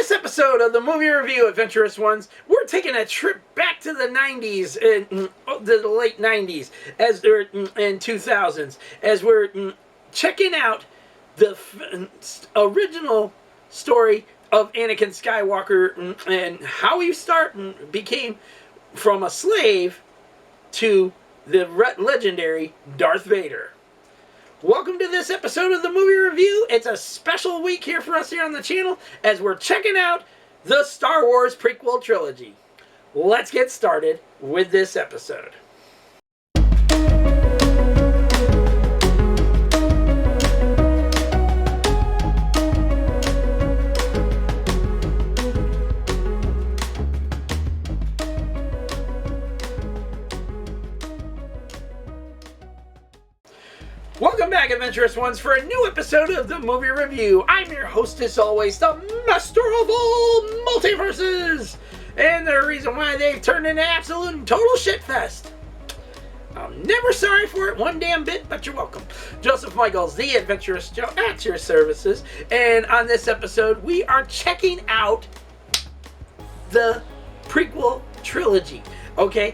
this episode of the movie review, Adventurous Ones, we're taking a trip back to the 90s, the late 90s, as they're in 2000s, as we're checking out the original story of Anakin Skywalker and how he became from a slave to the legendary Darth Vader. Welcome to this episode of the movie review. It's a special week here for us here on the channel as we're checking out the Star Wars Prequel Trilogy. Let's get started with this episode. Welcome back, Adventurous Ones, for a new episode of the movie review. I'm your host, as always, the master of all multiverses, and the reason why they've turned into absolute and total shitfest. I'm never sorry for it one damn bit, but you're welcome. Joseph Michaels, the Adventurous Joe, at your services, and on this episode, we are checking out the Prequel Trilogy. Okay,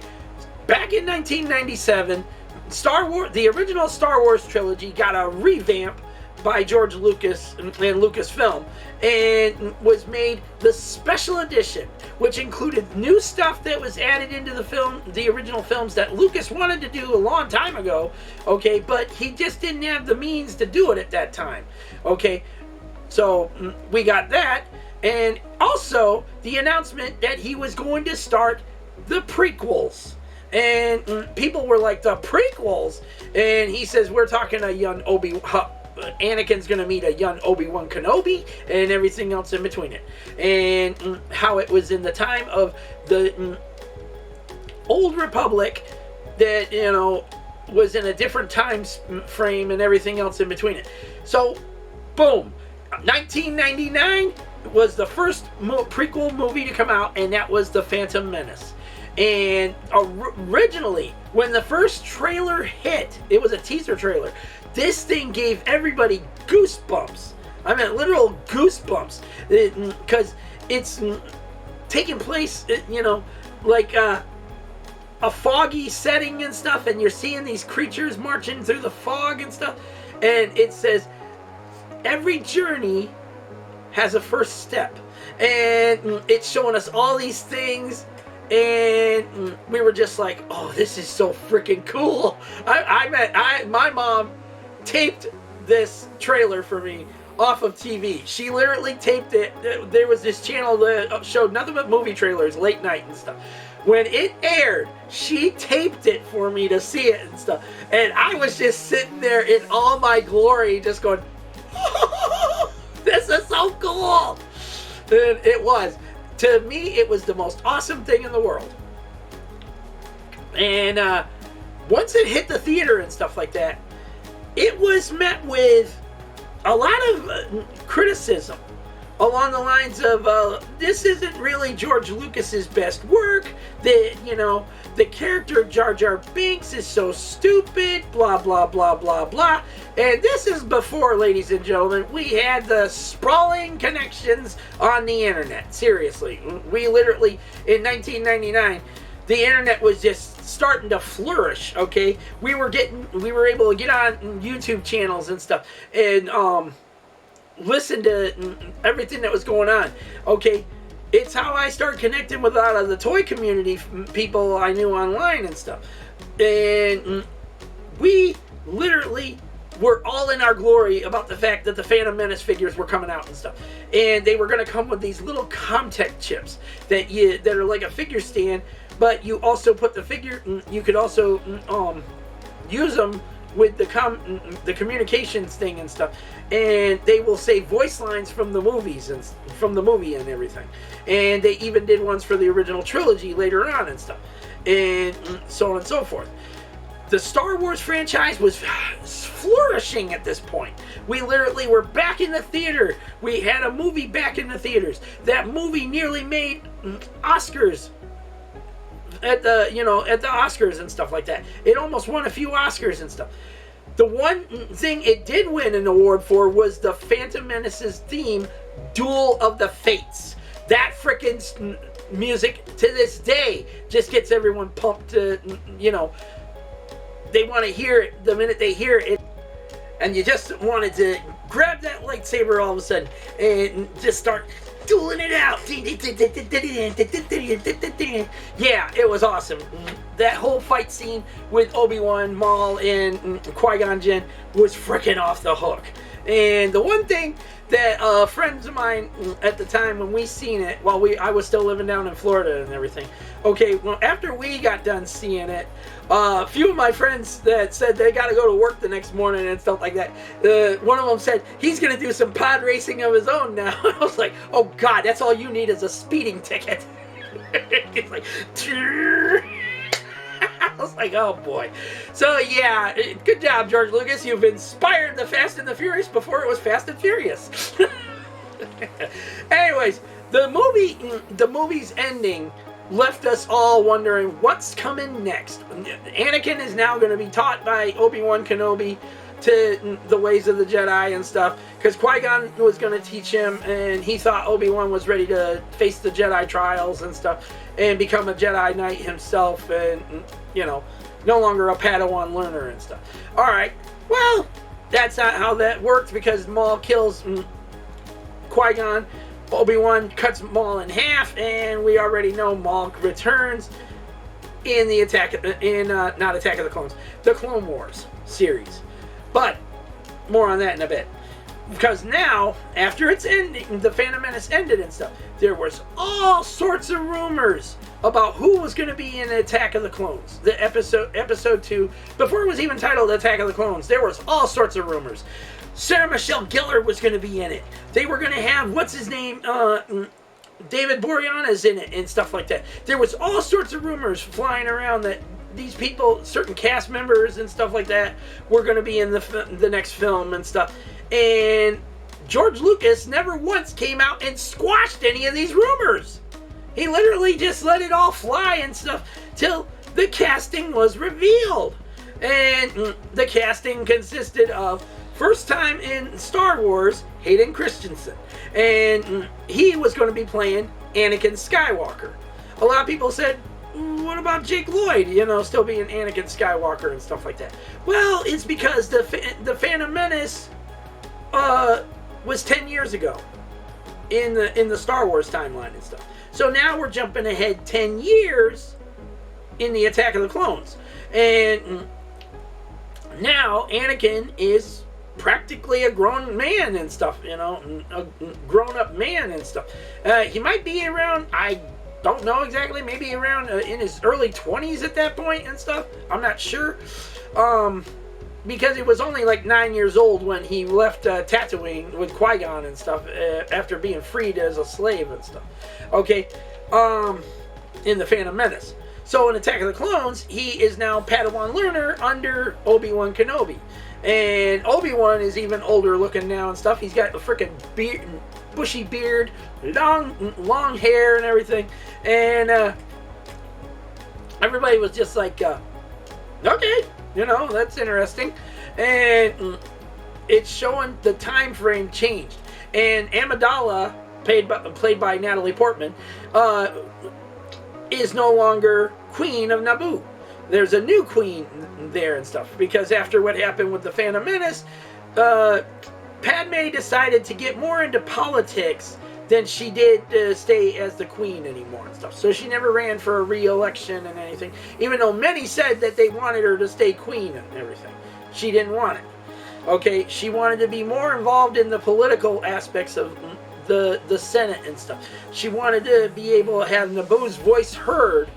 back in 1997. The original Star Wars trilogy got a revamp by George Lucas and Lucasfilm, and was made the special edition, which included new stuff that was added into the original films that Lucas wanted to do a long time ago, okay, but he just didn't have the means to do it at that time, okay, so we got that, and also the announcement that he was going to start the prequels. And people were like, the prequels? And he says, we're talking a young Anakin's going to meet a young Obi-Wan Kenobi and everything else in between it. And how it was in the time of the Old Republic that, was in a different time frame and everything else in between it. So, boom. 1999 was the first prequel movie to come out, and that was The Phantom Menace. And originally, when the first trailer hit, it was a teaser trailer, this thing gave everybody goosebumps. I mean, literal goosebumps. Because it's taking place, like a foggy setting and stuff, and you're seeing these creatures marching through the fog and stuff. And it says, every journey has a first step. And it's showing us all these things. And we were just like, oh, this is so freaking cool. My mom taped this trailer for me off of TV. She literally taped it. There was this channel that showed nothing but movie trailers late night and stuff. When it aired, she taped it for me to see it and stuff. And I was just sitting there in all my glory, just going, oh, this is so cool. And it was. To me, it was the most awesome thing in the world. And once it hit the theater and stuff like that, it was met with a lot of criticism along the lines of, this isn't really George Lucas's best work. The character of Jar Jar Binks is so stupid, blah, blah, blah, blah, blah. And this is before, ladies and gentlemen, we had the sprawling connections on the internet. Seriously. We literally, in 1999, the internet was just starting to flourish, okay? We were able to get on YouTube channels and stuff and listen to everything that was going on, okay? It's how I started connecting with a lot of the toy community people I knew online and stuff. And we literally were all in our glory about the fact that the Phantom Menace figures were coming out and stuff. And they were going to come with these little Comtech chips that are like a figure stand, but you also put the figure, you could also use them with the communications thing and stuff, and they will say voice lines from the movies and from the movie and everything. And they even did ones for the original trilogy later on and stuff, and so on and so forth. The Star Wars franchise was flourishing at this point. We literally were back in the theater. We had a movie back in the theaters. That movie nearly made Oscars at the Oscars and stuff like that. It almost won a few Oscars and stuff. The one thing it did win an award for was the Phantom Menace's theme, Duel of the Fates. That freaking music to this day just gets everyone pumped to, they want to hear it the minute they hear it. And you just wanted to grab that lightsaber all of a sudden and just start dueling it out. Yeah, it was awesome. That whole fight scene with Obi-Wan, Maul, and Qui-Gon Jinn was freaking off the hook. And the one thing that friends of mine at the time when we seen it, while I was still living down in Florida and everything. Okay, well, after we got done seeing it, a few of my friends that said they got to go to work the next morning and stuff like that, one of them said he's going to do some pod racing of his own now. I was like, oh God, that's all you need is a speeding ticket. It's like, I was like, oh boy. So yeah, good job, George Lucas. You've inspired the Fast and the Furious before it was Fast and Furious. Anyways, the movie's ending left us all wondering what's coming next. Anakin is now going to be taught by Obi-Wan Kenobi to the ways of the Jedi and stuff, because Qui-Gon was going to teach him, and he thought Obi-Wan was ready to face the Jedi trials and stuff and become a Jedi Knight himself, and no longer a Padawan learner and stuff. Alright, well, that's not how that works, because Maul kills Qui-Gon. Obi-Wan cuts Maul in half, and we already know Maul returns in the not Attack of the Clones, the Clone Wars series. But more on that in a bit. Because now, after its ending, the Phantom Menace ended and stuff, there was all sorts of rumors about who was going to be in Attack of the Clones. The episode 2, before it was even titled Attack of the Clones, there was all sorts of rumors. Sarah Michelle Gellar was going to be in it. They were going to have, what's his name, David Boreanaz in it and stuff like that. There was all sorts of rumors flying around that these people, certain cast members and stuff like that, were going to be in the next film and stuff. And George Lucas never once came out and squashed any of these rumors. He literally just let it all fly and stuff till the casting was revealed. And the casting consisted of, first time in Star Wars, Hayden Christensen. And he was going to be playing Anakin Skywalker. A lot of people said, what about Jake Lloyd, still being Anakin Skywalker and stuff like that? Well, it's because the Phantom Menace was 10 years ago in the Star Wars timeline and stuff. So now we're jumping ahead 10 years in the Attack of the Clones. And now Anakin is practically a grown man and stuff, a grown-up man and stuff. He might be around, I don't know exactly, maybe around in his early 20s at that point and stuff. I'm not sure. Because he was only like 9 years old when he left Tatooine with Qui-Gon and stuff after being freed as a slave and stuff. Okay, in the Phantom Menace. So in Attack of the Clones, he is now Padawan learner under Obi-Wan Kenobi. And Obi-Wan is even older looking now and stuff. He's got a freaking beard, bushy beard, long hair and everything. And everybody was just like, okay, that's interesting. And it's showing the time frame changed. And Amidala, played by Natalie Portman, is no longer Queen of Naboo. There's a new queen there and stuff, because after what happened with the Phantom Menace, Padme decided to get more into politics than she did to stay as the queen anymore and stuff. So she never ran for a re-election and anything, even though many said that they wanted her to stay queen and everything. She didn't want it. Okay, she wanted to be more involved in the political aspects of the Senate and stuff. She wanted to be able to have Naboo's voice heard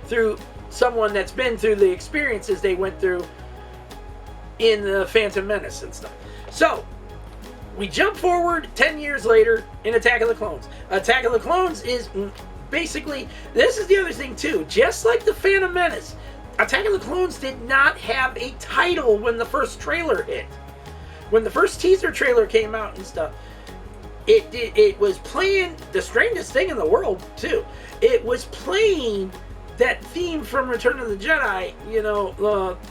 through someone that's been through the experiences they went through in the Phantom Menace and stuff. So, we jump forward 10 years later in Attack of the Clones. Attack of the Clones is basically, this is the other thing too, just like the Phantom Menace, Attack of the Clones did not have a title when the first trailer hit. When the first teaser trailer came out and stuff, it was playing the strangest thing in the world too. It was playing that theme from Return of the Jedi,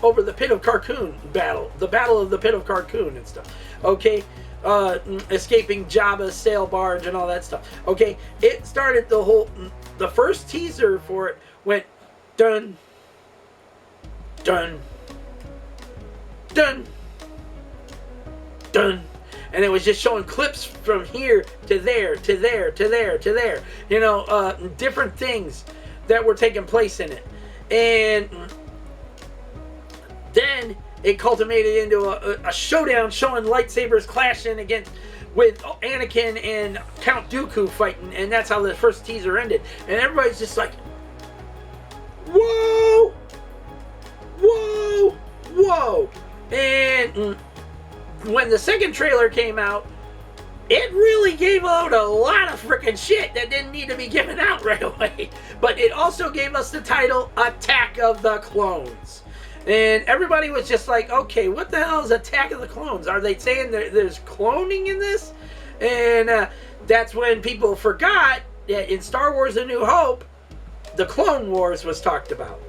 over the Pit of Carkoon battle, the Battle of the Pit of Carkoon and stuff. Okay, escaping Jabba's sail barge and all that stuff. Okay, it started the first teaser for it went dun, dun, dun, dun. And it was just showing clips from here to there, to there, to there, to there. You know, different things that were taking place in it. And then it culminated into a showdown showing lightsabers clashing with Anakin and Count Dooku fighting. And that's how the first teaser ended. And everybody's just like, whoa, whoa, whoa. And when the second trailer came out, it really gave out a lot of freaking shit that didn't need to be given out right away. But it also gave us the title Attack of the Clones. And everybody was just like, okay, what the hell is Attack of the Clones? Are they saying there's cloning in this? And that's when people forgot that in Star Wars A New Hope, the Clone Wars was talked about.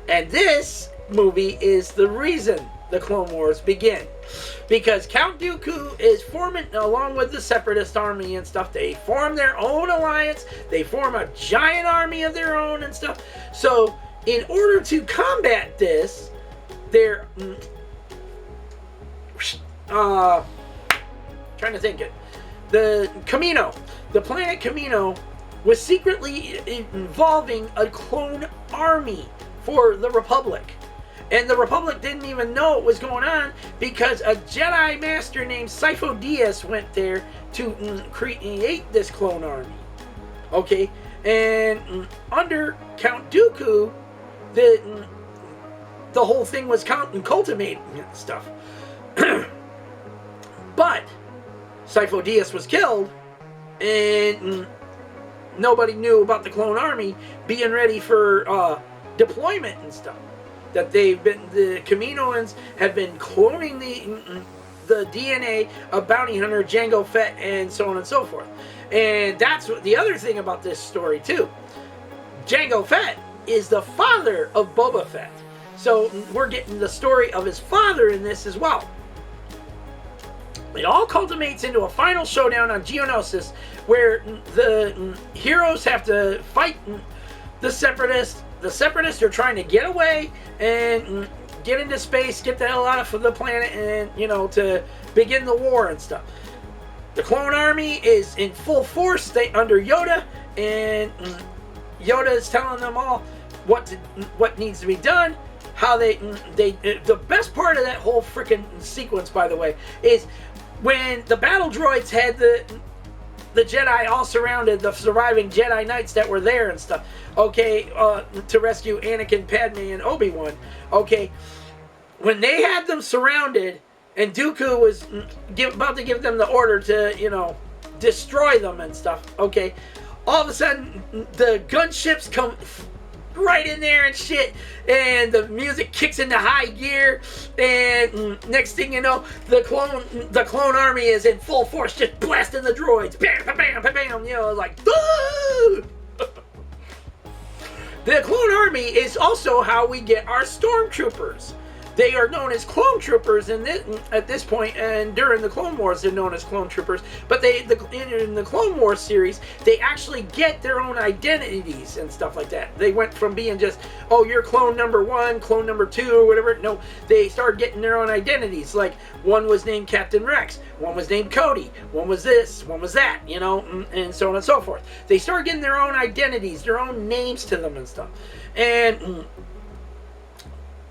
And this movie is the reason the Clone Wars begin. Because Count Dooku is forming, along with the Separatist army and stuff, they form their own alliance, they form a giant army of their own and stuff. So, in order to combat this, they're trying to think it. The Camino, the planet Camino, was secretly involving a clone army for the Republic. And the Republic didn't even know what was going on because a Jedi Master named Sifo Dyas went there to create this clone army. Okay? And under Count Dooku, the whole thing was cultivating and stuff. But Sifo Dyas was killed, and nobody knew about the clone army being ready for deployment and stuff. That the Kaminoans have been cloning the DNA of bounty hunter Jango Fett and so on and so forth. And that's what the other thing about this story too. Jango Fett is the father of Boba Fett. So we're getting the story of his father in this as well. It all culminates into a final showdown on Geonosis where the heroes have to fight the Separatists. The Separatists are trying to get away and get into space, get the hell out of the planet, and, you know, to begin the war and stuff. The clone army is in full force under Yoda, and Yoda is telling them all what needs to be done, how the best part of that whole freaking sequence, by the way, is when the battle droids had the Jedi all surrounded, the surviving Jedi Knights that were there and stuff, okay, to rescue Anakin, Padme, and Obi-Wan. Okay, when they had them surrounded, and Dooku was about to give them the order to, you know, destroy them and stuff, okay, all of a sudden, the gunships come right in there and shit, and the music kicks into high gear, and next thing you know, the clone army is in full force, just blasting the droids, bam, bam, bam, bam, bam, you know, like, Boo! The clone army is also how we get our stormtroopers. They are known as clone troopers at this point, and during the Clone Wars they're known as clone troopers. But in the Clone Wars series, they actually get their own identities and stuff like that. They went from being just, oh, you're clone number 1, clone number 2, or whatever. No, they started getting their own identities. Like, one was named Captain Rex, one was named Cody, one was this, one was that, you know, and so on and so forth. They started getting their own identities, their own names to them and stuff. And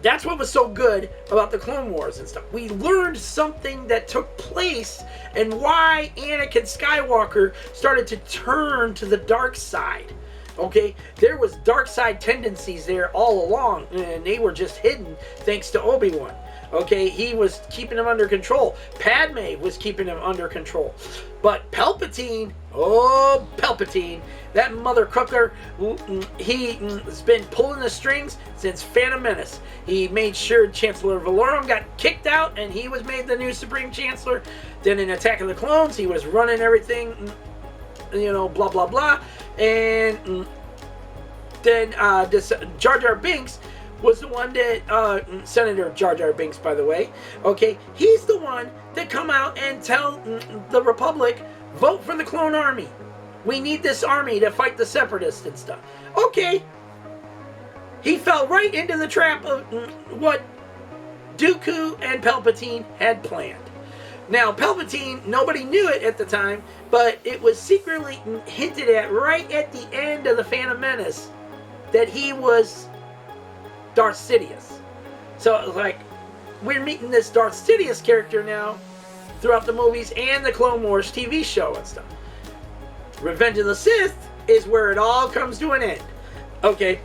that's what was so good about the Clone Wars and stuff. We learned something that took place and why Anakin Skywalker started to turn to the dark side. Okay? There was dark side tendencies there all along, and they were just hidden thanks to Obi-Wan. Okay? He was keeping him under control. Padme was keeping him under control. But Palpatine, that mother crooker, he's been pulling the strings since Phantom Menace. He made sure Chancellor Valorum got kicked out, and he was made the new Supreme Chancellor. Then in Attack of the Clones, he was running everything, you know, blah, blah, blah. And then Jar Jar Binks was the one that, Senator Jar Jar Binks, by the way, okay, he's the one that come out and tell the Republic, vote for the clone army. We need this army to fight the separatists and stuff. Okay. He fell right into the trap of what Dooku and Palpatine had planned. Now, Palpatine, nobody knew it at the time, but it was secretly hinted at right at the end of The Phantom Menace that he was Darth Sidious. So it was like, we're meeting this Darth Sidious character now throughout the movies and the Clone Wars TV show and stuff. Revenge of the Sith is where it all comes to an end. Okay.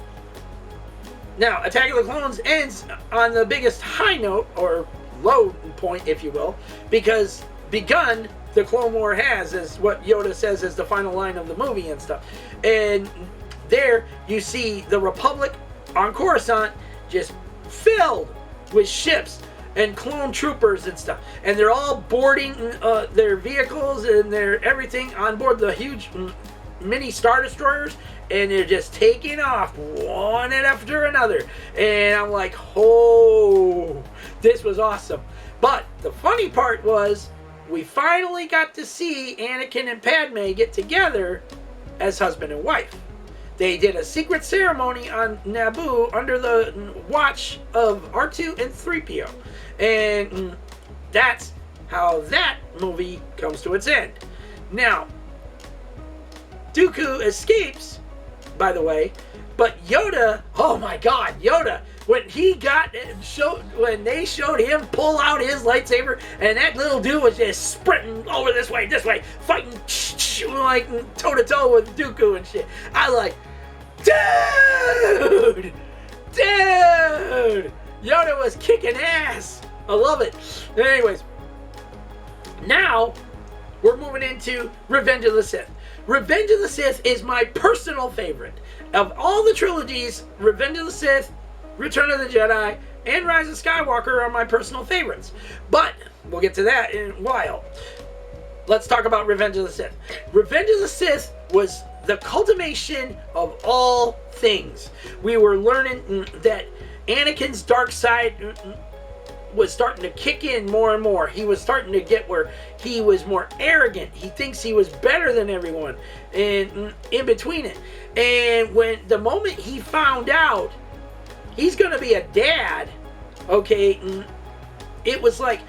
Now, Attack of the Clones ends on the biggest high note, or low point, if you will, because begun the Clone War has, is what Yoda says is the final line of the movie and stuff. And there you see the Republic on Coruscant just filled with ships and clone troopers and stuff. And they're all boarding their vehicles and their everything on board the huge mini Star Destroyers, and they're just taking off one after another. And I'm like, oh, this was awesome. But the funny part was, we finally got to see Anakin and Padme get together as husband and wife. They did a secret ceremony on Naboo under the watch of R2 and 3PO. And that's how that movie comes to its end. Now, Dooku escapes, by the way, but Yoda, oh my God, Yoda, when they showed him pull out his lightsaber, and that little dude was just sprinting over this way, fighting like toe to toe with Dooku and shit. I was like, dude, Yoda was kicking ass. I love it. Anyways, now we're moving into Revenge of the Sith. Revenge of the Sith is my personal favorite. Of all the trilogies, Revenge of the Sith, Return of the Jedi, and Rise of Skywalker are my personal favorites. But we'll get to that in a while. Let's talk about Revenge of the Sith. Revenge of the Sith was the culmination of all things. We were learning that Anakin's dark side was starting to kick in more and more. He was starting to get where he was more arrogant. He thinks he was better than everyone, and in between it. And when the moment he found out he's going to be a dad, okay, it was like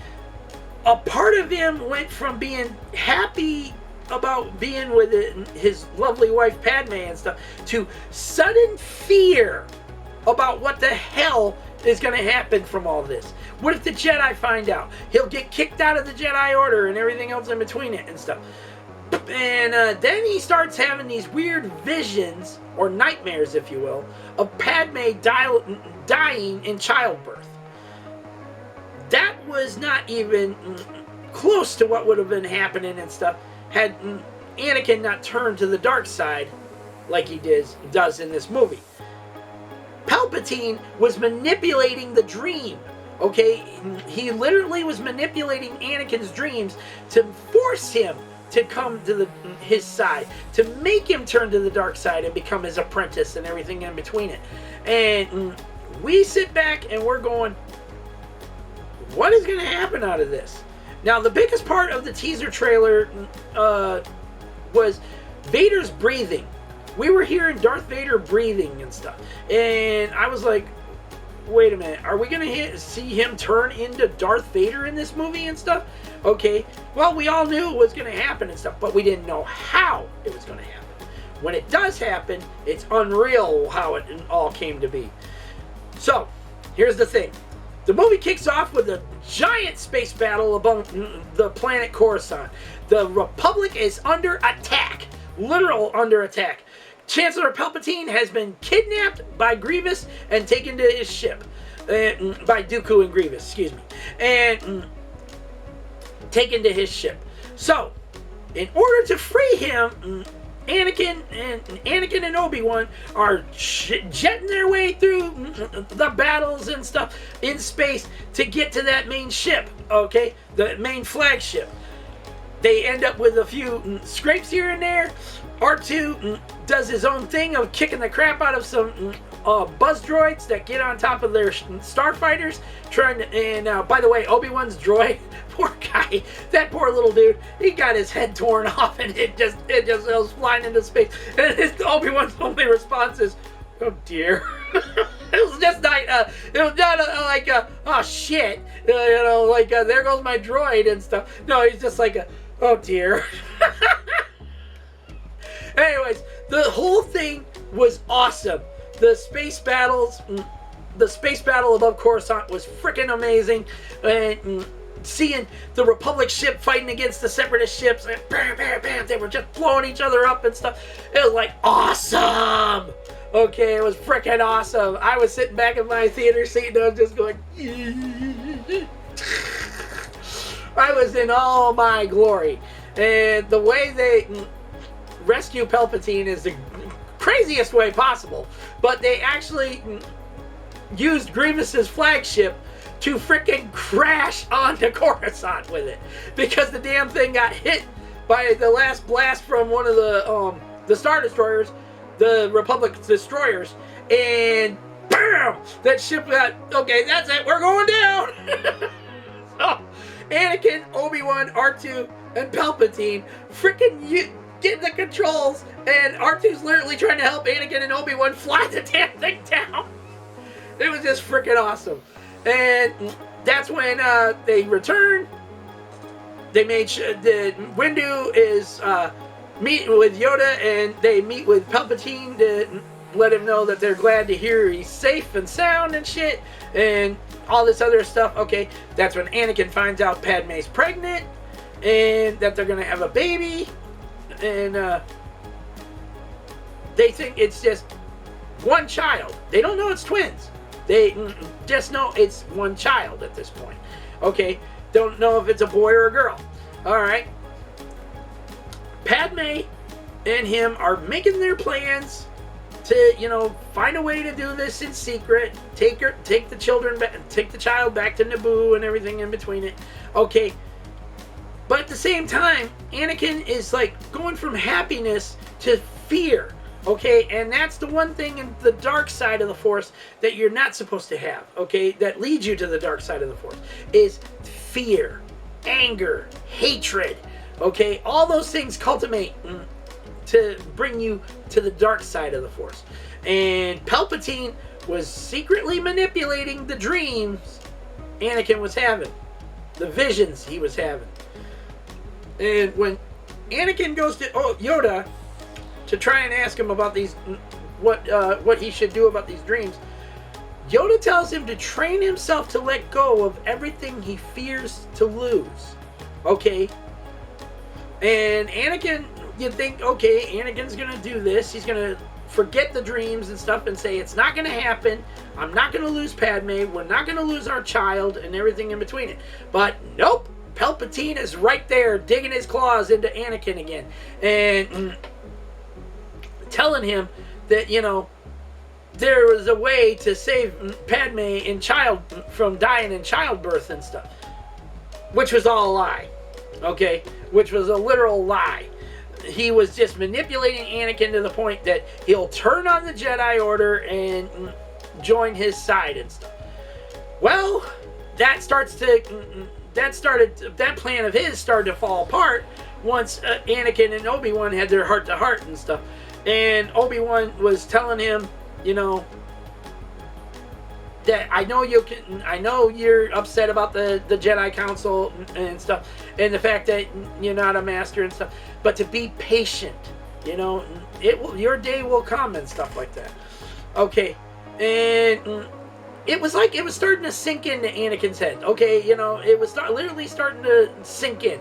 a part of him went from being happy about being with his lovely wife Padme and stuff to sudden fear about what the hell is going to happen from all this. What if the Jedi find out? He'll get kicked out of the Jedi Order and everything else in between it and stuff. And then he starts having these weird visions, or nightmares if you will, of Padme dying in childbirth. That was not even close to what would have been happening and stuff had Anakin not turned to the dark side like he does in this movie. Palpatine was manipulating the dream. Okay, he literally was manipulating Anakin's dreams to force him to come to his side, to make him turn to the dark side and become his apprentice and everything in between it. And we sit back and we're going, what is going to happen out of this? Now, the biggest part of the teaser trailer was Vader's breathing. We were hearing Darth Vader breathing and stuff. And I was like, wait a minute, are we going to see him turn into Darth Vader in this movie and stuff? Okay, well, we all knew it was going to happen and stuff, but we didn't know how it was going to happen. When it does happen, it's unreal how it all came to be. So, here's the thing. The movie kicks off with a giant space battle above the planet Coruscant. The Republic is under attack. Literal under attack. Chancellor Palpatine has been kidnapped by Grievous and taken to his ship. By Dooku and Grievous, excuse me. And taken to his ship. So, in order to free him, Anakin and Obi-Wan are jetting their way through the battles and stuff in space to get to that main ship, okay? The main flagship. They end up with a few scrapes here and there. R2 does his own thing of kicking the crap out of some buzz droids that get on top of their starfighters, trying to, and by the way, Obi-Wan's droid, poor guy, that poor little dude, he got his head torn off, and it just goes flying into space, and Obi-Wan's only response is, oh dear. It was just not, like, oh shit, like, there goes my droid and stuff. No, he's just like, oh dear. Anyways, the whole thing was awesome. The space battle above Coruscant was freaking amazing. And seeing the Republic ship fighting against the Separatist ships, and bam, bam, bam, they were just blowing each other up and stuff. It was like awesome. Okay, it was freaking awesome. I was sitting back in my theater seat and I was just going, I was in all my glory. And the way they rescue Palpatine is the craziest way possible. But they actually used Grievous's flagship to freaking crash onto Coruscant with it, because the damn thing got hit by the last blast from one of the Star Destroyers, the Republic destroyers, and BAM! That ship got, okay, that's it, we're going down! So, Anakin, Obi-Wan, R2, and Palpatine freaking get the controls, and R2's literally trying to help Anakin and Obi-Wan fly the damn thing down. It was just freaking awesome. And that's when they return. They made sure the Windu is meeting with Yoda, and they meet with Palpatine to let him know that they're glad to hear he's safe and sound and shit, and all this other stuff. Okay, that's when Anakin finds out Padme's pregnant, and that they're gonna have a baby, and they think it's just one child. They don't know it's twins. They just know it's one child at this point. Okay, don't know if it's a boy or a girl. Alright. Padme and him are making their plans to, find a way to do this in secret. Take the child back to Naboo and everything in between it. Okay. But at the same time, Anakin is like going from happiness to fear. Okay, and that's the one thing in the dark side of the Force that you're not supposed to have, okay, that leads you to the dark side of the Force, is fear, anger, hatred, okay? All those things culminate to bring you to the dark side of the Force. And Palpatine was secretly manipulating the dreams Anakin was having, the visions he was having. And when Anakin goes to Yoda to try and ask him about these, what he should do about these dreams, Yoda tells him to train himself to let go of everything he fears to lose. Okay? And Anakin, you think, okay, Anakin's gonna do this. He's gonna forget the dreams and stuff and say, it's not gonna happen. I'm not gonna lose Padme. We're not gonna lose our child and everything in between it. But nope. Palpatine is right there digging his claws into Anakin again. And telling him that, there was a way to save Padme from dying in childbirth and stuff. Which was all a lie. Okay? Which was a literal lie. He was just manipulating Anakin to the point that he'll turn on the Jedi Order and join his side and stuff. Well, that plan of his started to fall apart once Anakin and Obi-Wan had their heart-to-heart and stuff. And Obi-Wan was telling him, that I know you're upset about the Jedi Council and stuff, and the fact that you're not a master and stuff, but to be patient, your day will come and stuff like that. Okay, and it was like it was starting to sink into Anakin's head. Okay, it was literally starting to sink in.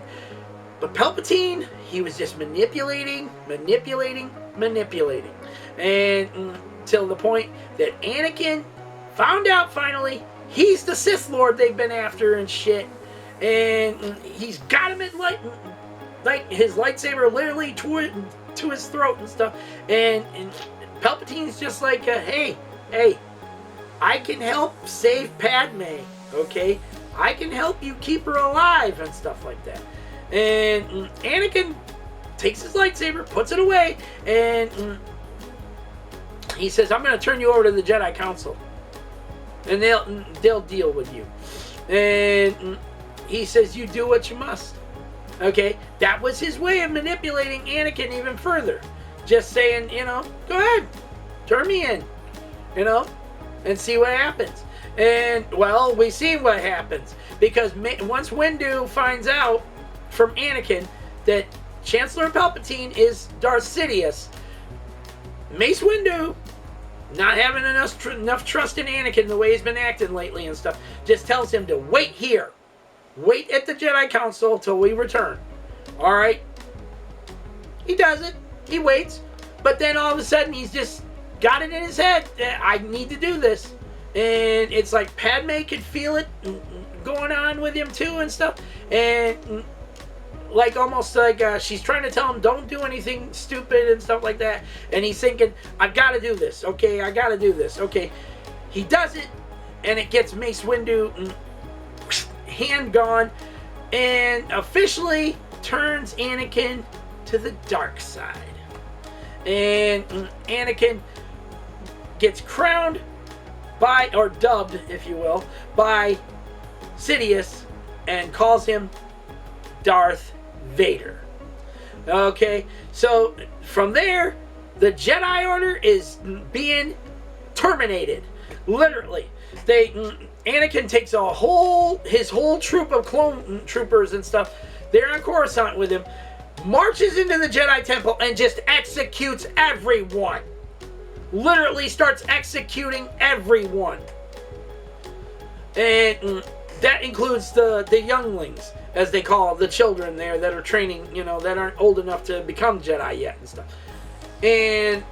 But Palpatine, he was just manipulating, and till the point that Anakin found out finally he's the Sith Lord they've been after and shit, and he's got him at like his lightsaber literally to his throat and stuff, and Palpatine's just like, hey, I can help save Padme, okay? I can help you keep her alive and stuff like that. And Anakin takes his lightsaber, puts it away, and he says, I'm going to turn you over to the Jedi Council, and they'll deal with you. And he says, you do what you must. Okay, that was his way of manipulating Anakin even further. Just saying, go ahead, turn me in, and see what happens. And, well, we see what happens. Because once Windu finds out from Anakin that Chancellor Palpatine is Darth Sidious, Mace Windu, not having enough trust in Anakin the way he's been acting lately and stuff, just tells him to wait here. Wait at the Jedi Council till we return. Alright? He does it. He waits. But then all of a sudden he's just got it in his head that I need to do this. And it's like Padme could feel it going on with him too and stuff. And like almost like she's trying to tell him don't do anything stupid and stuff like that. And he's thinking, I've got to do this. Okay, I got to do this. Okay. He does it. And it gets Mace Windu hand gone. And officially turns Anakin to the dark side. And Anakin gets crowned by, or dubbed, if you will, by Sidious and calls him Darth Vader. Okay, so from there, the Jedi Order is being terminated. Literally. Anakin takes his whole troop of clone troopers and stuff. They're on Coruscant with him. Marches into the Jedi Temple and just executes everyone. Literally starts executing everyone. And that includes the younglings, as they call the children there that are training, that aren't old enough to become Jedi yet and stuff. And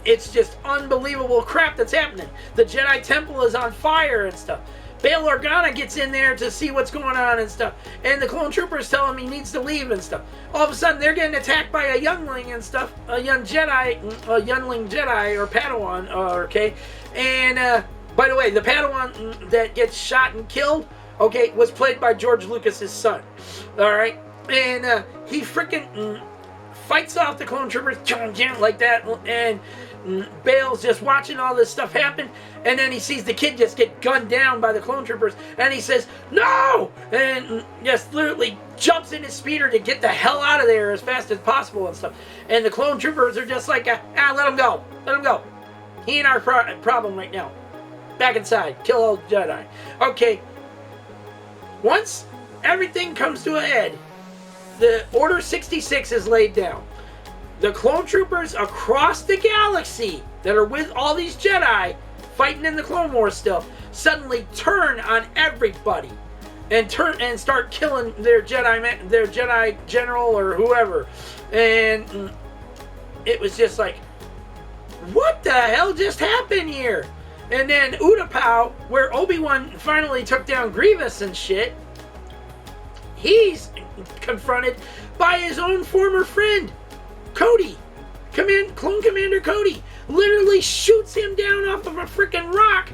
it's just unbelievable crap that's happening. The Jedi Temple is on fire and stuff. Bail Organa gets in there to see what's going on and stuff. And the clone troopers tell him he needs to leave and stuff. All of a sudden, they're getting attacked by a youngling and stuff. A youngling Jedi or Padawan, okay? And, by the way, the Padawan that gets shot and killed, okay, was played by George Lucas's son. Alright? And, he freaking fights off the clone troopers, like that, and Bail's just watching all this stuff happen, and then he sees the kid just get gunned down by the clone troopers, and he says, no! And just literally jumps in his speeder to get the hell out of there as fast as possible and stuff. And the clone troopers are just like, let him go. Let him go. He ain't our problem right now. Back inside. Kill old Jedi. Okay. Once everything comes to a head, the Order 66 is laid down. The clone troopers across the galaxy that are with all these Jedi fighting in the Clone Wars still suddenly turn on everybody and start killing their Jedi general or whoever. And it was just like, what the hell just happened here? And then Utapau, where Obi-Wan finally took down Grievous and shit, he's confronted by his own former friend, Cody. Clone Commander Cody literally shoots him down off of a freaking rock,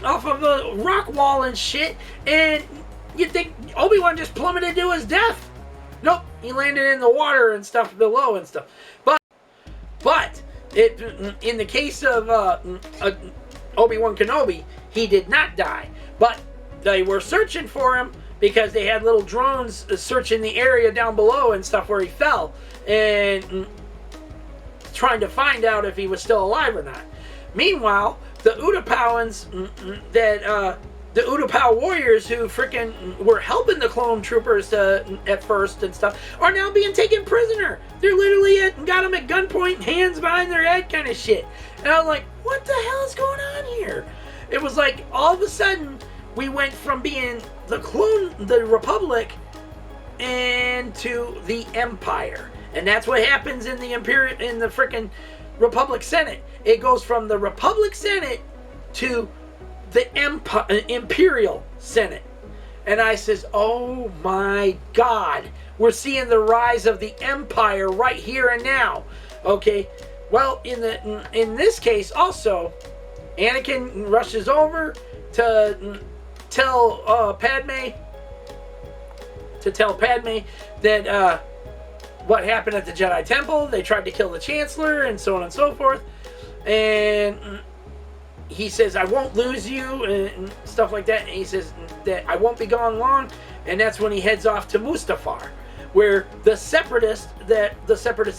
off of a rock wall and shit, and you think Obi-Wan just plummeted to his death. Nope, he landed in the water and stuff below and stuff. But in the case of Obi-Wan Kenobi, he did not die. But they were searching for him because they had little drones searching the area down below and stuff where he fell, and trying to find out if he was still alive or not. Meanwhile, the Utapauans, the Utapau warriors who freaking were helping the clone troopers at first and stuff, are now being taken prisoner. They're literally got them at gunpoint, hands behind their head kind of shit. And I was like, what the hell is going on here? It was like, all of a sudden, we went from being the Republic, and to the Empire. And that's what happens in the freaking Republic Senate. It goes from the Republic Senate to the Imperial Senate. And I says, oh my God, we're seeing the rise of the Empire right here and now. Okay, well, in this case also, Anakin rushes over to tell Padme that what happened at the Jedi Temple. They tried to kill the Chancellor and so on and so forth. and he says, I won't lose you, and stuff like that. And he says that I won't be gone long. And that's when he heads off to Mustafar, where the separatist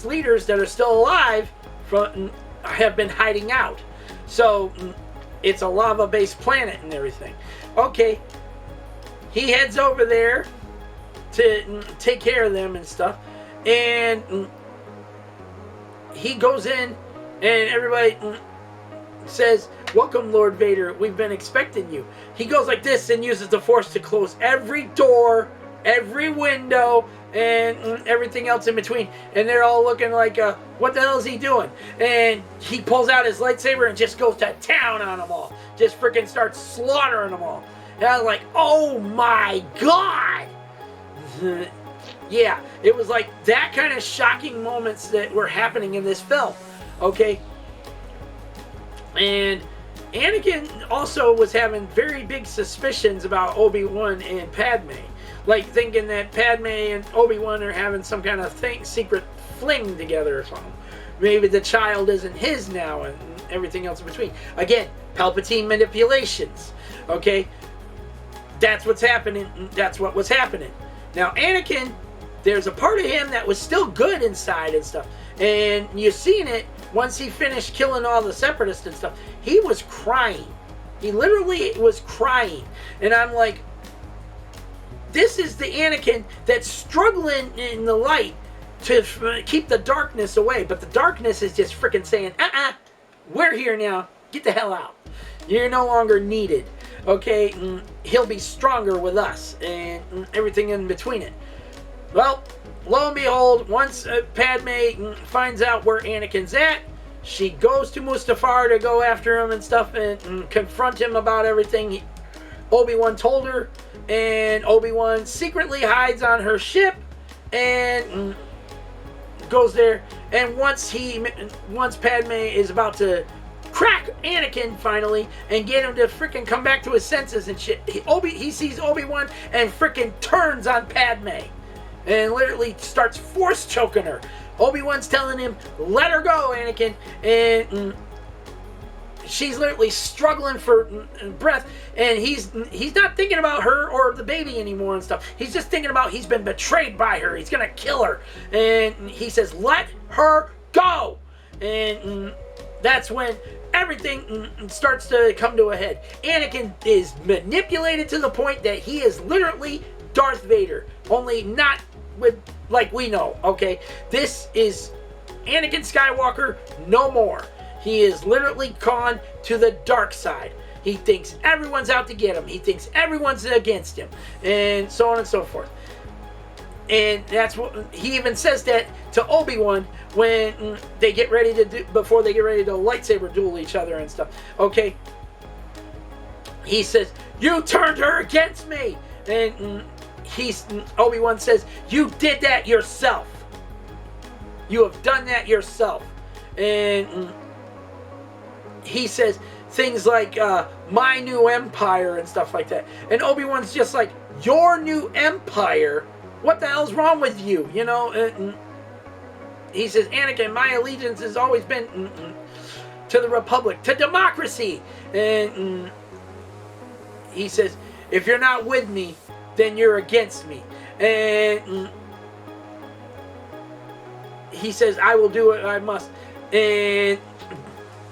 leaders that are still alive have been hiding out. So it's a lava-based planet and everything. Okay, he heads over there to take care of them and stuff. And he goes in, and everybody says, welcome, Lord Vader. We've been expecting you. He goes like this and uses the Force to close every door, every window, and everything else in between. And they're all looking like, what the hell is he doing? And he pulls out his lightsaber and just goes to town on them all. Just freaking starts slaughtering them all. And I was like, oh my God! Yeah, it was like that kind of shocking moments that were happening in this film. Okay? And Anakin also was having very big suspicions about Obi-Wan and Padme. Like thinking that Padme and Obi-Wan are having some kind of secret fling together or something. Maybe the child isn't his now and everything else in between. Again, Palpatine manipulations. Okay? That's what's happening. That's what was happening. Now, Anakin, there's a part of him that was still good inside and stuff. And you've seen it once he finished killing all the separatists and stuff. He was crying. He literally was crying. And I'm like, this is the Anakin that's struggling in the light to keep the darkness away. But the darkness is just freaking saying, we're here now. Get the hell out. You're no longer needed. Okay? He'll be stronger with us. And everything in between it. Well, lo and behold, once Padme finds out where Anakin's at, she goes to Mustafar to go after him and stuff and confront him about everything Obi-Wan told her. And Obi-Wan secretly hides on her ship and goes there. And once Padme is about to crack Anakin finally and get him to freaking come back to his senses and shit, he sees Obi-Wan and freaking turns on Padme. And literally starts force choking her. Obi-Wan's telling him, let her go, Anakin. And she's literally struggling for breath. And he's not thinking about her or the baby anymore and stuff. He's just thinking about he's been betrayed by her. He's going to kill her. And he says, let her go. And that's when everything starts to come to a head. Anakin is manipulated to the point that he is literally Darth Vader. Only not with like we know, okay? This is Anakin Skywalker no more. He is literally gone to the dark side. He thinks everyone's out to get him. He thinks everyone's against him. And so on and so forth. And that's what he even says that to Obi-Wan when they get ready to do, before they get ready to lightsaber duel each other and stuff. Okay? He says, you turned her against me. And Obi-Wan says, you did that yourself. You have done that yourself. And he says things like, my new empire and stuff like that. And Obi-Wan's just like, your new empire? What the hell's wrong with you? You know? And he says, Anakin, my allegiance has always been to the Republic, to democracy. And he says, if you're not with me, then you're against me. And he says, I will do it, I must. And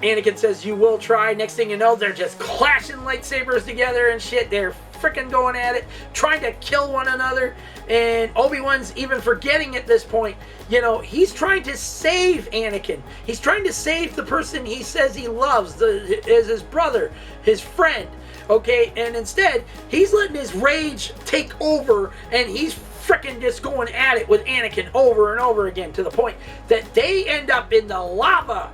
Anakin says, you will try. Next thing you know, they're just clashing lightsabers together and shit. They're freaking going at it, trying to kill one another. And Obi-Wan's even forgetting at this point, you know, he's trying to save Anakin. He's trying to save the person he says he loves, as his brother, his friend. Okay, and instead, he's letting his rage take over, and he's freaking just going at it with Anakin over and over again, to the point that they end up in the lava.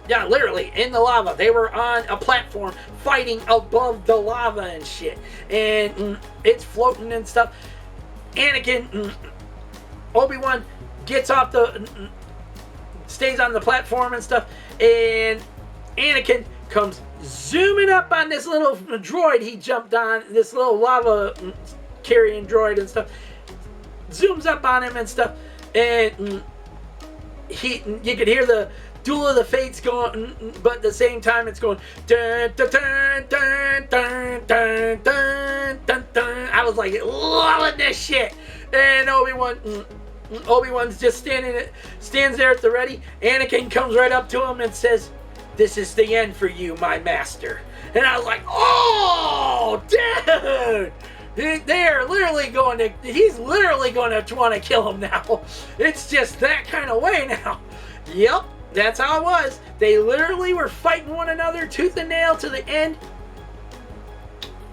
Yeah, literally, in the lava. They were on a platform fighting above the lava and shit. And it's floating and stuff. Anakin, Obi-Wan gets off stays on the platform and stuff. And Anakin comes zooming up on this little droid he jumped on, this little lava carrying droid and stuff. Zooms up on him and stuff. And you could hear the Duel of the Fates going, but at the same time it's going dun, dun, dun, dun, dun, dun, dun, dun, dun. I was like loving this shit. And Obi-Wan's just stands there at the ready. Anakin comes right up to him and says, "This is the end for you, my master." And I was like, "Oh, dude! They're literally he's literally going to want to kill him now." It's just that kind of way now. Yep, that's how it was. They literally were fighting one another tooth and nail to the end.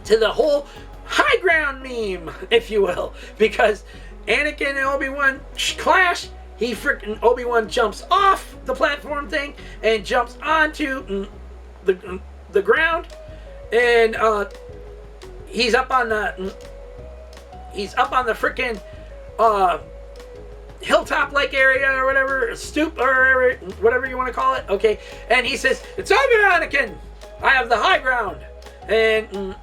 To the whole high ground meme, if you will. Because Anakin and Obi-Wan clash. Obi-Wan jumps off the platform thing and jumps onto the ground. And he's up on the freaking hilltop like area or whatever, stoop or whatever you want to call it. Okay, and he says, "It's over, Anakin. I have the high ground." And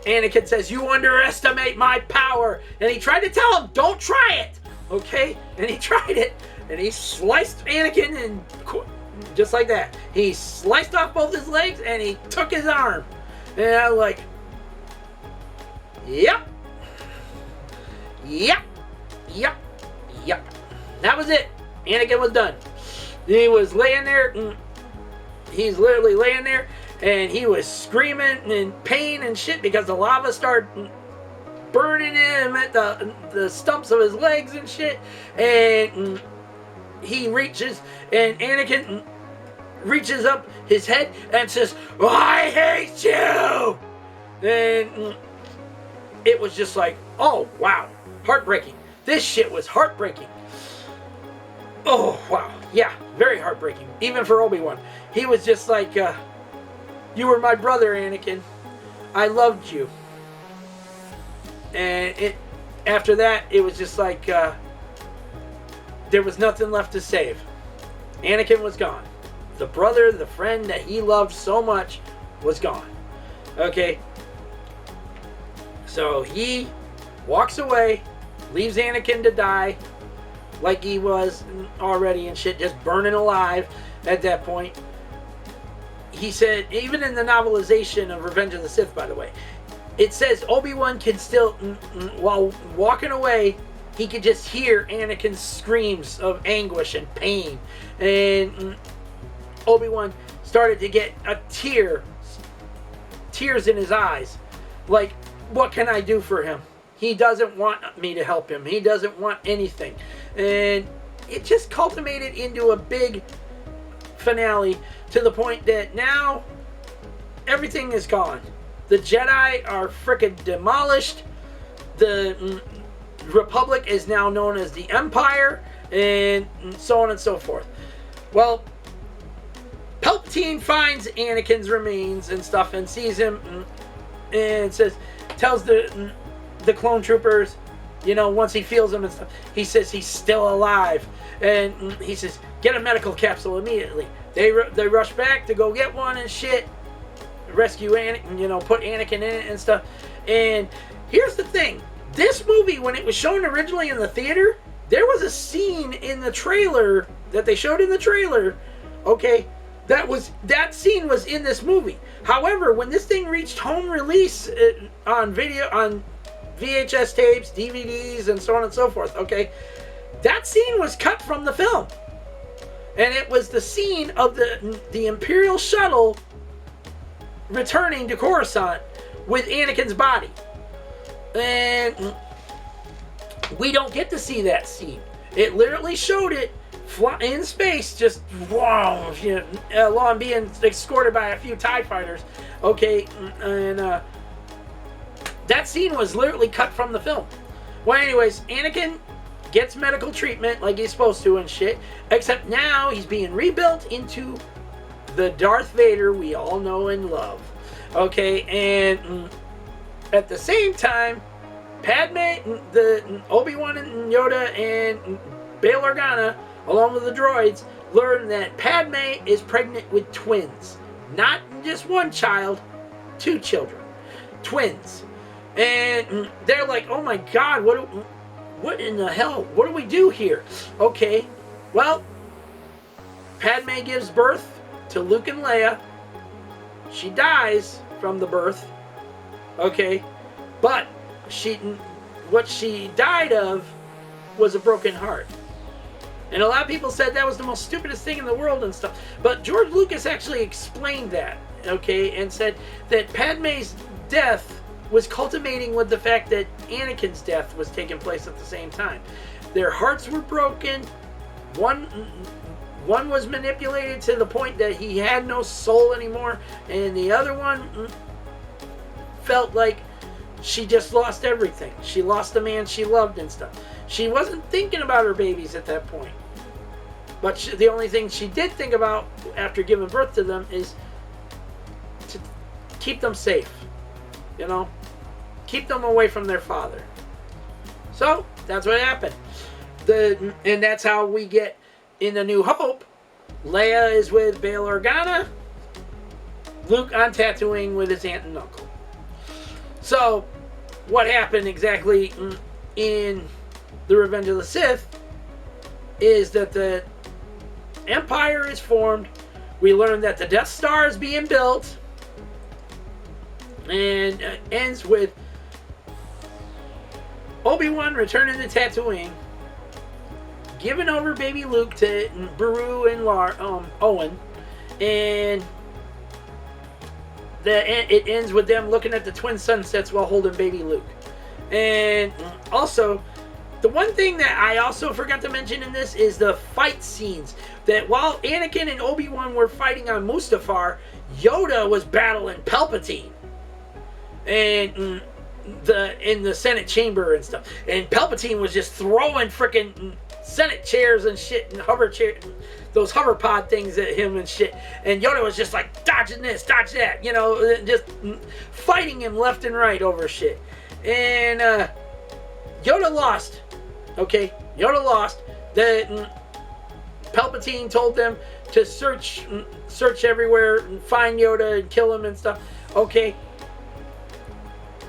Anakin says, "You underestimate my power." And he tried to tell him, "Don't try it." Okay, and he tried it, and he sliced Anakin, and just like that, he sliced off both his legs, and he took his arm. And I was like, yep. That was it. Anakin was done. He was laying there. He's literally laying there, and he was screaming in pain and shit because the lava started burning him at the stumps of his legs and shit. And he reaches, and Anakin reaches up his head and says, "I hate you!" And it was just like, oh wow, heartbreaking. This shit was heartbreaking. Oh wow, yeah, very heartbreaking. Even for Obi-Wan, he was just like, "You were my brother, Anakin. I loved you." And after that, it was just like there was nothing left to save. Anakin was gone. The brother, the friend that he loved so much was gone. Okay. So he walks away, leaves Anakin to die like he was already and shit, just burning alive at that point. He said, even in the novelization of Revenge of the Sith, by the way, it says Obi-Wan can still, while walking away, he could just hear Anakin's screams of anguish and pain. And Obi-Wan started to get tears in his eyes. Like, what can I do for him? He doesn't want me to help him. He doesn't want anything. And it just culminated into a big finale to the point that now everything is gone. The Jedi are frickin' demolished. The Republic is now known as the Empire, and so on and so forth. Well, Palpatine finds Anakin's remains and stuff and sees him and tells the clone troopers, you know, once he feels him and stuff, he says he's still alive. And he says, "Get a medical capsule immediately." They rush back to go get one and shit. Rescue Anakin, you know, put Anakin in it and stuff. And here's the thing. This movie, when it was shown originally in the theater, there was a scene in the trailer that they showed in the trailer, okay, that scene was in this movie. However, when this thing reached home release on video, on VHS tapes, DVDs, and so on and so forth, okay, that scene was cut from the film. And it was the scene of the Imperial shuttle returning to Coruscant with Anakin's body. And we don't get to see that scene. It literally showed it in space, just wow, you know, along being escorted by a few TIE fighters. Okay, and that scene was literally cut from the film. Well, anyways, Anakin gets medical treatment like he's supposed to and shit, except now he's being rebuilt into the Darth Vader we all know and love. Okay, and at the same time, Padme, the Obi-Wan and Yoda and Bail Organa, along with the droids, learn that Padme is pregnant with twins. Not just one child, 2 children. Twins. And they're like, oh my god, what in the hell? What do we do here? Okay, Well, Padme gives birth to Luke and Leia. She dies from the birth. Okay. But what she died of was a broken heart. And a lot of people said that was the most stupidest thing in the world and stuff. But George Lucas actually explained that, okay, and said that Padme's death was culminating with the fact that Anakin's death was taking place at the same time. Their hearts were broken. One was manipulated to the point that he had no soul anymore, and the other one felt like she just lost everything. She lost the man she loved and stuff. She wasn't thinking about her babies at that point. But the only thing she did think about after giving birth to them is to keep them safe. You know? Keep them away from their father. So, that's what happened. And that's how we get in A New Hope. Leia is with Bail Organa. Luke on Tatooine with his aunt and uncle. So, what happened exactly in The Revenge of the Sith is that the Empire is formed. We learn that the Death Star is being built. And ends with Obi-Wan returning to Tatooine, giving over baby Luke to Beru and Owen, and it ends with them looking at the twin sunsets while holding baby Luke. And also, the one thing that I also forgot to mention in this is the fight scenes. That while Anakin and Obi-Wan were fighting on Mustafar, Yoda was battling Palpatine. And in the Senate chamber and stuff. And Palpatine was just throwing freaking Senate chairs and shit and those hover pod things at him and shit. And Yoda was just like dodging this, dodge that, you know, just fighting him left and right over shit. And Yoda lost. Okay, Yoda lost. Palpatine told them to search everywhere and find Yoda and kill him and stuff. Okay.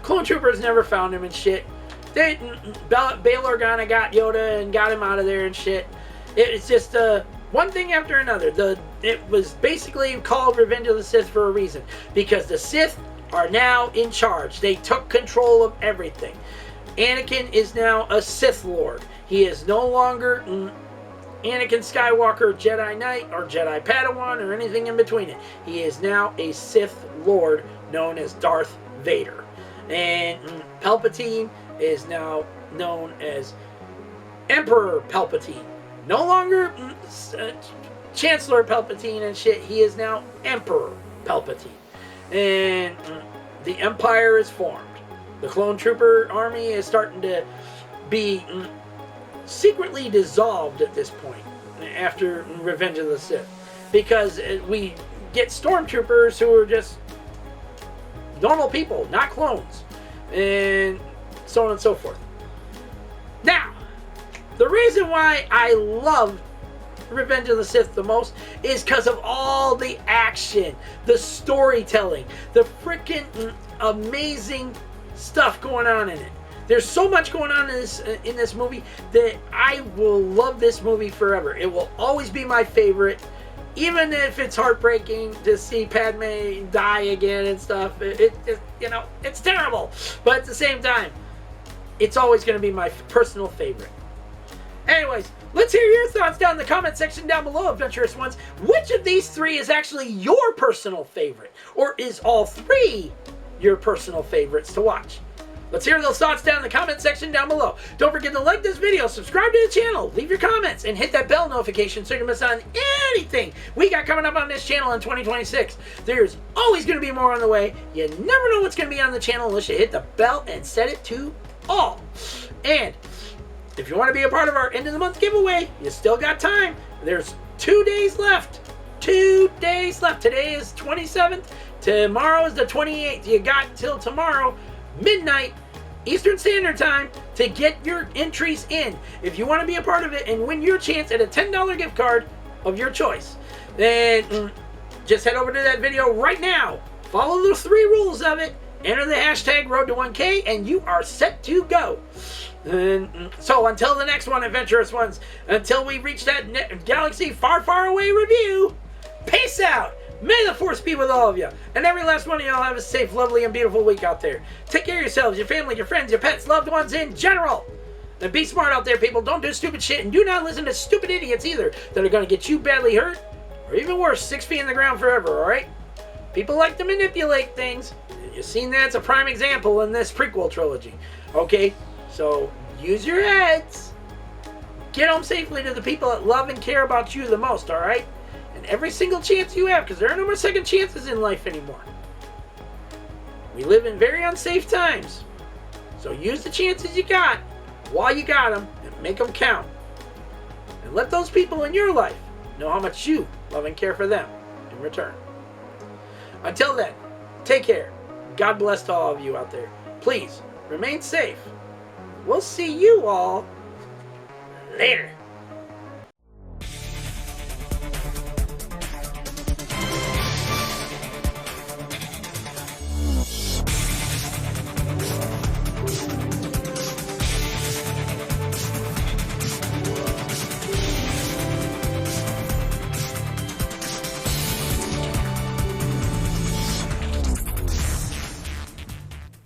Clone Troopers never found him and shit. Bail Organa got Yoda and got him out of there and shit. It's just one thing after another. It was basically called Revenge of the Sith for a reason. Because the Sith are now in charge. They took control of everything. Anakin is now a Sith Lord. He is no longer Anakin Skywalker, Jedi Knight, or Jedi Padawan, or anything in between it. He is now a Sith Lord known as Darth Vader. And Palpatine is now known as Emperor Palpatine. No longer Chancellor Palpatine and shit. He is now Emperor Palpatine. And the Empire is formed. The Clone Trooper army is starting to be secretly dissolved at this point after Revenge of the Sith. Because we get stormtroopers who are just normal people, not clones, and so on and so forth. Now, the reason why I love Revenge of the Sith the most is because of all the action, the storytelling, the freaking amazing stuff going on in it. There's so much going on in this movie that I will love this movie forever. It will always be my favorite. Even if it's heartbreaking to see Padme die again and stuff, it's terrible. But at the same time, it's always going to be my personal favorite. Anyways, let's hear your thoughts down in the comment section down below, Adventurous Ones. Which of these three is actually your personal favorite? Or is all three your personal favorites to watch? Let's hear those thoughts down in the comment section down below. Don't forget to like this video, subscribe to the channel, leave your comments, and hit that bell notification so you don't miss on anything we got coming up on this channel in 2026. There's always going to be more on the way. You never know what's going to be on the channel unless you hit the bell and set it to all. And if you want to be a part of our end of the month giveaway, you still got time. There's 2 days left. 2 days left. Today is 27th. Tomorrow is the 28th. You got till tomorrow, midnight, Eastern Standard Time, to get your entries in. If you want to be a part of it and win your chance at a $10 gift card of your choice, then just head over to that video right now. Follow the 3 rules of it. Enter the hashtag Road to 1K, and you are set to go. So until the next one, Adventurous Ones, until we reach that galaxy far, far away review, peace out. May the force be with all of you. And every last one of y'all have a safe, lovely, and beautiful week out there. Take care of yourselves, your family, your friends, your pets, loved ones in general. And be smart out there, people. Don't do stupid shit. And do not listen to stupid idiots either that are going to get you badly hurt. Or even worse, 6 feet in the ground forever, alright? People like to manipulate things. You've seen that's a prime example in this prequel trilogy. Okay? So, use your heads. Get home safely to the people that love and care about you the most, alright? And every single chance you have, because there are no more second chances in life anymore. We live in very unsafe times. So use the chances you got while you got them and make them count. And let those people in your life know how much you love and care for them in return. Until then, take care. God bless to all of you out there. Please, remain safe. We'll see you all later.